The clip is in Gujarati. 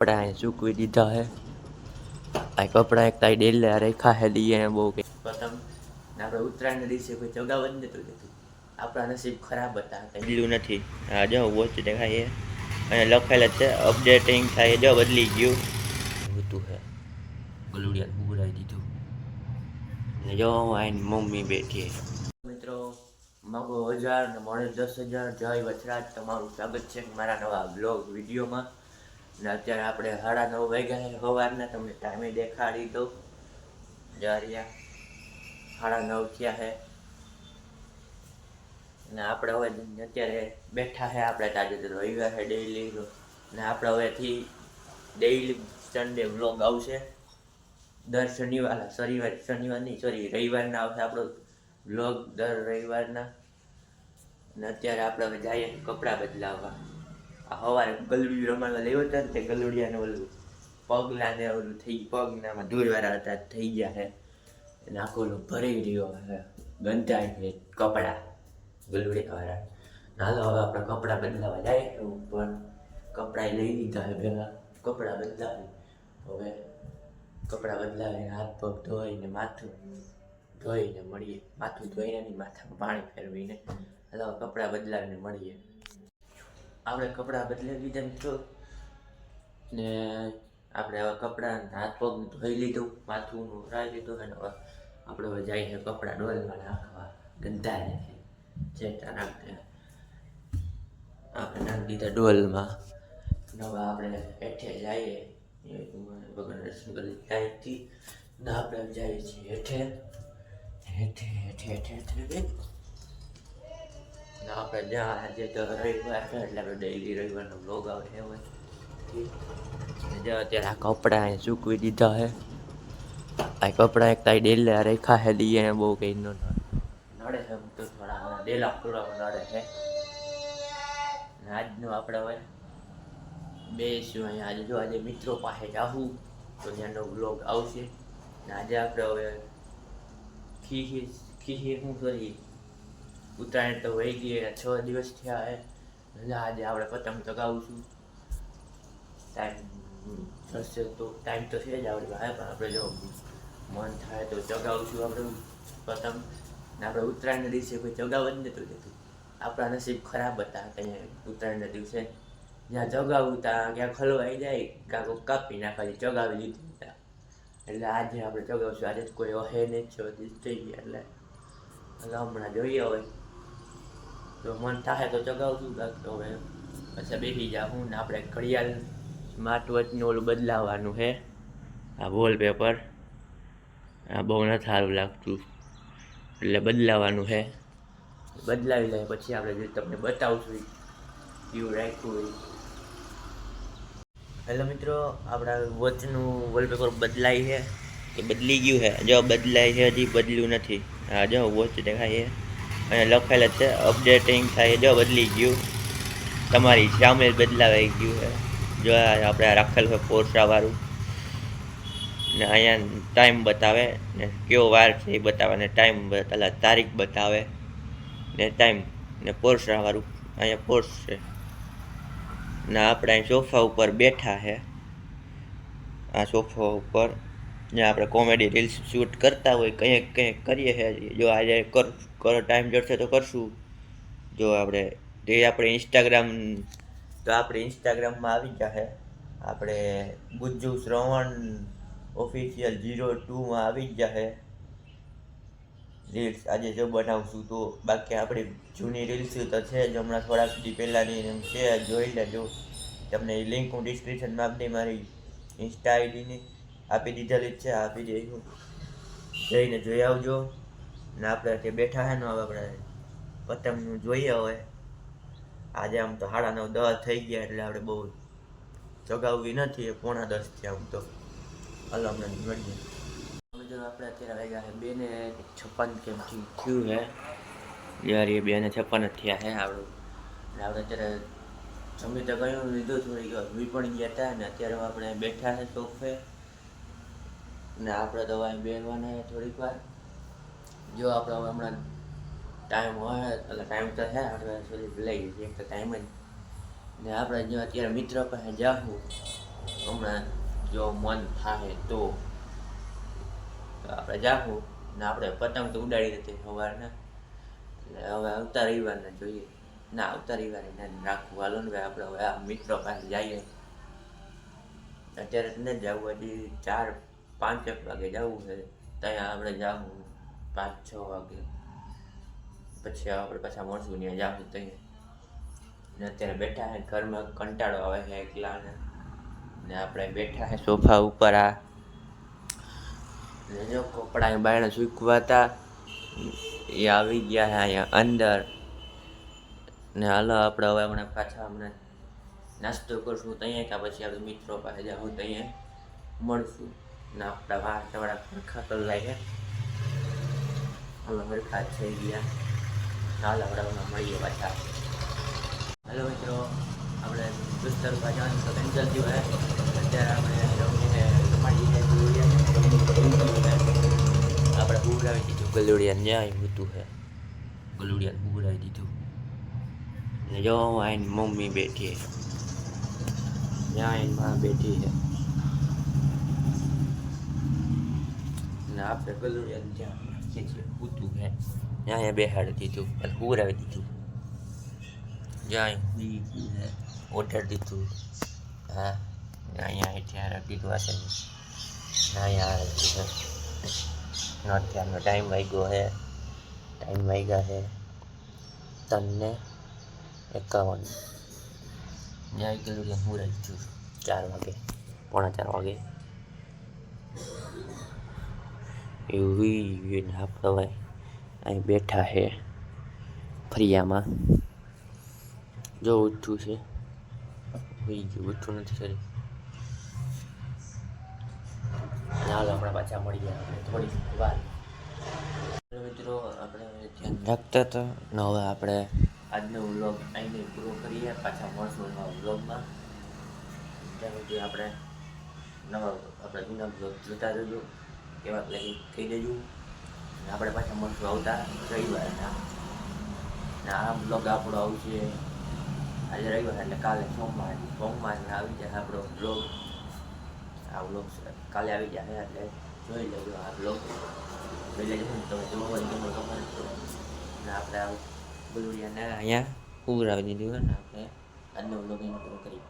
कपड़ा है सूकवी दीधा है आ कपड़ा एक ताई डेल रेखा है दिए ने बो के प्रथम ने આપણે ઉત્તરાયણ દિવસે કોઈ જગાવ જ નતું દેતું આપણા નસીબ ખરાબ હતા કંઈલું નથી આ જો વોચ દેખાય અને લખેલ છે અપડેટિંગ થાય જો બદલી ગયું હતું હે ગલુડિયા ઉગરાઈ દીધું ને જો આની મમ્મી બેઠી મિત્રો માગો 1000 ને મળે 10000 જય વચરાજ તમારું સ્વાગત છે મારા નવા બ્લોગ વિડીયોમાં ને અત્યારે આપણે 9:30 વાગ્યા સવારના તમને ટાઈમે દેખાડી દો જારિયા 9:30 થયા છે ને આપણે હવે અત્યારે બેઠા છે આપણે આજે રવિવાર છે ડેઈલી ને આપણે હવેથી ડેઈલી સન્ડે વ્લોગ આવશે દર રવિવારના આવશે આપણો વ્લોગ દર રવિવારના ને અત્યારે આપણે હવે જઈએ કપડાં બદલાવવા આ સવારે ગલુડિયું રમાડવા લેવો હતા ને તે ગલુડિયાને ઓલું પગલાને ઓલું થઈ પગનામાં ધૂળવાળા હતા થઈ ગયા છે અને આખો ઓલું ભરી રહ્યો છે ગંધાય છે કપડાં ગલુડિયાવાળા હાલો હવે આપણે કપડાં બદલાવા જાય ઉપર કપડાં લઈ લીધા છે ભેગા કપડાં બદલાવી હવે કપડાં બદલાવીને હાથ પગ ધોઈને માથું ધોઈને મળીએ માથું ધોઈને નહીં માથામાં પાણી ફેરવીને હાલો કપડાં બદલાવીને મળીએ આપણે કપડાં બદલાવી લીધા મિત્રો ને આપણે હવે કપડાં હાથ પગ ધોઈ લીધું માથું ઉરાવી લીધું અને હવે આપણે હવે જઈએ કપડાં ડોલમાં નાખવા ગંદા છે નાખે આપણે નાખી દીધા ડોલમાં હવે આપણે હેઠે જઈએ ભગવાન દર્શન કરી ત્યાંથી ને આપણે જઈએ છીએ હેઠે હેઠે હેઠે હેઠે હેઠે ને આપણે જ્યાં આજે તો રવિવાર છે એટલે આપણે ડેઈલી રવિવારનો બ્લોગ આવે એ હોય જો અત્યારે આ કપડાં સૂકવી દીધા છે આ કપડાં એક તાઈ ડેલ રેખા છે દીએ ને બહુ કંઈ નડે છે તો થોડા ડેલા પૂરામાં નડે છે ને આજનું આપણે હવે બેસ્યું અહીંયા આજે જો આજે મિત્રો પાસે જાવું તો ત્યાંનો બ્લોગ આવશે ને આજે આપણે હવે ખીહી શું કરીએ ઉત્તરાયણ તો વહી ગઈ 6 દિવસ થયા હે એટલે આજે આપણે પતંગ ચગાવશું ટાઈમ થશે તો ટાઈમ તો છે જ આવડી પાસે પણ આપણે જો મન થાય તો ચગાવશું આપણે પતંગ ને આપણે ઉત્તરાયણના દિવસે કોઈ ચગાવ જ નતું દેતું આપણા નસીબ ખરાબ હતા ત્યાં ઉત્તરાયણના દિવસે જ્યાં ચગાવું ત્યાં ક્યાં ખલવાઈ જાય કાં કોઈ કાપી નાખવાથી ચગાવી લીધું હતા એટલે આજે આપણે ચગાવશું આજે કોઈ અહે નહીં છો થઈ ગયા એટલે હમણાં જોઈએ હવે તો મન થાય તો ચગાવશું તો હવે પછી બેસી જાઉં ને આપણે ઘડિયાળ સ્માર્ટ વોચનું ઓલું બદલાવવાનું છે આ વોલપેપર આ બહુ નથી સારું લાગતું એટલે બદલાવાનું છે બદલાવી લઈએ પછી આપણે જે તમને બતાવશું એવું રાખ્યું હોય હેલો મિત્રો આપણા વોચનું વોલપેપર બદલાય છે કે બદલી ગયું છે જો બદલાય છે હજી બદલ્યું નથી હા જો વોચ દેખાય અને લખેલ છે અપડેટિંગ થાય જો બદલી ગયું તમારી સામે બદલાવાઈ ગયું છે જો આપણે રાખેલ હોય પોર્સાવાળું ને અહીંયા ટાઈમ બતાવે ને કયો વાર છે એ બતાવે ને ટાઈમ બતાવે તારીખ બતાવે ને ટાઈમ ને પોર્સાવાળું અહીંયા પોર્સ છે ને આપણે અહીં સોફા ઉપર બેઠા છે આ સોફા ઉપર જ્યાં આપણે કોમેડી રીલ્સ શૂટ કરતા હોય કંઈક કરીએ છીએ જો આજે ટાઈમ જડશે તો કરશું જો આપણે ઇન્સ્ટાગ્રામમાં આવી જશે આપણે ગુજ્જુ શ્રવણ ઓફિશિયલ 02માં આવી જ જશે રીલ્સ આજે જો બનાવશું તો બાકી આપણી જૂની રીલ્સ તો છે જ હમણાં થોડાક દી પહેલાંની છે જોઈ લેજો તમને એ લિંક હું ડિસ્ક્રિપ્શનમાં આપી મારી ઇન્સ્ટા આઈડીની આપી દીધેલી જ છે આપી દઈશું જઈને જોઈ આવજો ને આપણે તે બેઠા છે ને હવે આપણે પતંગનું જોઈએ હવે આજે આમ તો 9:30 થઈ ગયા એટલે આપણે બહુ ચગાવવી નથી 9:45 થયા આમ તો હાલો હમણાં મળીએ આપણે અત્યારે વાગ્યા છે 2:56 કેમ થયું છે યાર એ 2:56 જ થયા છે આપણું ને આપણે અત્યારે જમી તો ગયું લીધું થોડી વી પણ ગયા હતા ને અત્યારે આપણે બેઠા છે સોફે ને આપણે તો અહીં બેસવાના થોડીક વાર જો આપણે હવે હમણાં ટાઈમ હોય એટલે ટાઈમ તો છે 8 વાગ્યા સુધી લઈ જઈએ તો ટાઈમ જ ને આપણે જો અત્યારે મિત્ર પાસે જાઉં હમણાં જો મન થાય તો આપણે જાવું ને આપણે પતંગ તો ઉડાડી હતી સવારના, એટલે હવે આવતા રવિવારના જોઈએ. ના, આવતા રવિવારે ના રાખવું. હાલો ને ભાઈ, આપણે હવે આ મિત્રો પાસે જઈએ. અત્યારે જ નથી જવું, હજી 4-5 વાગે જવું છે. ત્યાં આપણે જાવું 5-6 વાગે, પછી આપણે પાછા મળશું ત્યાં જાવું ત્યાં. ને અત્યારે બેઠા હે ઘરમાં, કંટાળો આવે છે એકલાને. ને આપણે બેઠા હે સોફા ઉપર. આ ને જો કપડાં બાયણે સૂકવાતા એ આવી ગયા છે અહીંયા અંદર. ને હાલો આપણે હવે હમણાં પાછા હમણાં નાસ્તો કરશું ત્યાં, કે પછી આપણે મિત્રો પાસે જાઉં ત્યાં મળશું. ને આપણા વાળા હરખા કલાઈ છે, હાલો હરખા થઈ ગયા. હાલ આપણે હમણાં મળીએ પાછા. હેલો મિત્રો, આપણે દોસ્તાર પાસે જવાનું તો કેન્સલ થયું હે. અત્યારે આપણે રમીને આપણે ઉગડાવી દીધું ગલુડિયાને, ન્યાય હતું હે ગલુડિયાને ઉગડાવી દીધું. ને જો આઈની મમ્મી બેઠી છે, ત્યાં આઈની માં બેઠી છે. ને આપણે ગલુડિયાને જ્યાં રાખીએ છીએ ઉતું હે, ત્યાં બેહાડી દીધું અને ઉગડાવી દીધું. જ્યાં બી ગયું હે ઓઢાડી દીધું. હા, અહીંયા ત્યાં રાખી દીધું હશે ને, અહીંયા રાખી દીધું. અત્યારનો ટાઈમ વાગ્યો છે, ટાઈમ વાગ્યા છે 3:51. ન્યાય ગલુડિયા હું રહી છું 4 વાગે, 3:45 વાગે. એવી આપણે હવે અહીં બેઠા છે ફરિયામાં. જો ઉઠું છે, હોઈ ગયું, ઉઠું નથી કરી. ચાલો હમણાં પાછા મળી ગયા આપણે થોડી વાર. મિત્રો, આપણે ધ્યાન રાખતા હતા ને હવે આપણે આજનો વ્લોગ અહીં પૂરો કરીએ. પાછા મળશું નવા વ્લોગમાં. ત્યાં સુધી આપણે જૂના વ્લોગ જોતા રહેજો, કેવા લાગી કહી દેજો. અને આપણે પાછા મળશું આવતા રવિવારના. ને આ વ્લોગ આપણો આવશે આજે રવિવાર, એટલે કાલે સોમવારને આવી જાય આપણો વ્લોગ. આ વ્લોગ કાલે આવી જાય, એટલે જોઈ લેજો આ વ્લોગ. જોઈ લેજો ને તમે જોવો ને ખબર તો. ને આપણે આ ગલુડિયાને અહીંયા ઉભરાવી દીધું હોય ને આપણે આજનો વ્લોગ એમ પૂરો કરીએ.